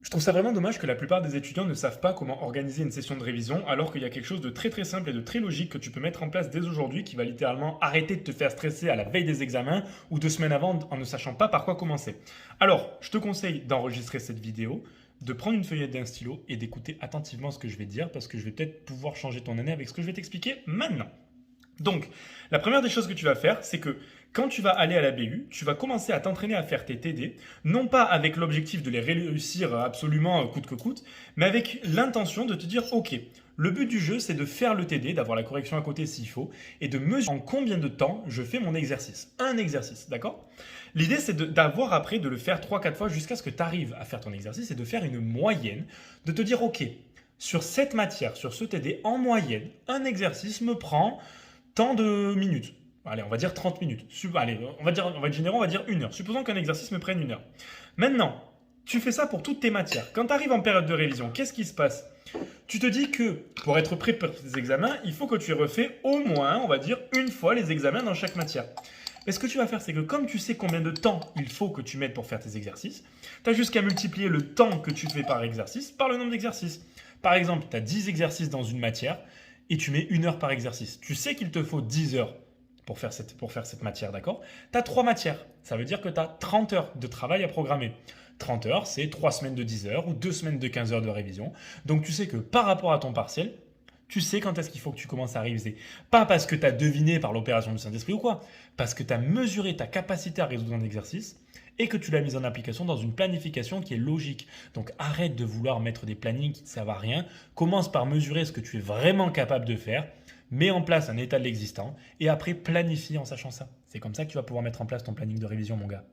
Je trouve ça vraiment dommage que la plupart des étudiants ne savent pas comment organiser une session de révision alors qu'il y a quelque chose de très très simple et de très logique que tu peux mettre en place dès aujourd'hui qui va littéralement arrêter de te faire stresser à la veille des examens ou 2 semaines avant en ne sachant pas par quoi commencer. Alors, je te conseille d'enregistrer cette vidéo, de prendre une feuillette et un stylo et d'écouter attentivement ce que je vais dire parce que je vais peut-être pouvoir changer ton année avec ce que je vais t'expliquer maintenant. Donc, la première des choses que tu vas faire, c'est que quand tu vas aller à la BU, tu vas commencer à t'entraîner à faire tes TD, non pas avec l'objectif de les réussir absolument coûte que coûte, mais avec l'intention de te dire, ok, le but du jeu, c'est de faire le TD, d'avoir la correction à côté s'il faut, et de mesurer en combien de temps je fais mon exercice. Un exercice, d'accord? L'idée, c'est d'avoir après de le faire 3-4 fois jusqu'à ce que tu arrives à faire ton exercice et de faire une moyenne, de te dire, ok, sur cette matière, sur ce TD, en moyenne, un exercice me prend tant de minutes. Allez, on va dire 30 minutes. Allez, on va être généreux, on va dire 1 heure. Supposons qu'un exercice me prenne 1 heure. Maintenant, tu fais ça pour toutes tes matières. Quand tu arrives en période de révision, qu'est-ce qui se passe? Tu te dis que pour être prêt pour tes examens, il faut que tu aies refait au moins, on va dire, une fois les examens dans chaque matière. Mais ce que tu vas faire, c'est que comme tu sais combien de temps il faut que tu mettes pour faire tes exercices, tu as juste qu'à multiplier le temps que tu fais par exercice par le nombre d'exercices. Par exemple, tu as 10 exercices dans une matière et tu mets 1 heure par exercice. Tu sais qu'il te faut 10 heures pour faire cette matière, d'accord? Tu as 3 matières. Ça veut dire que tu as 30 heures de travail à programmer. 30 heures, c'est 3 semaines de 10 heures ou 2 semaines de 15 heures de révision. Donc tu sais que par rapport à ton partiel, tu sais quand est-ce qu'il faut que tu commences à réviser. Pas parce que tu as deviné par l'opération du Saint-Esprit ou quoi, parce que tu as mesuré ta capacité à résoudre un exercice et que tu l'as mis en application dans une planification qui est logique. Donc arrête de vouloir mettre des plannings qui ne servent à rien. Commence par mesurer ce que tu es vraiment capable de faire. Mets en place un état de l'existant et après planifie en sachant ça. C'est comme ça que tu vas pouvoir mettre en place ton planning de révision, mon gars.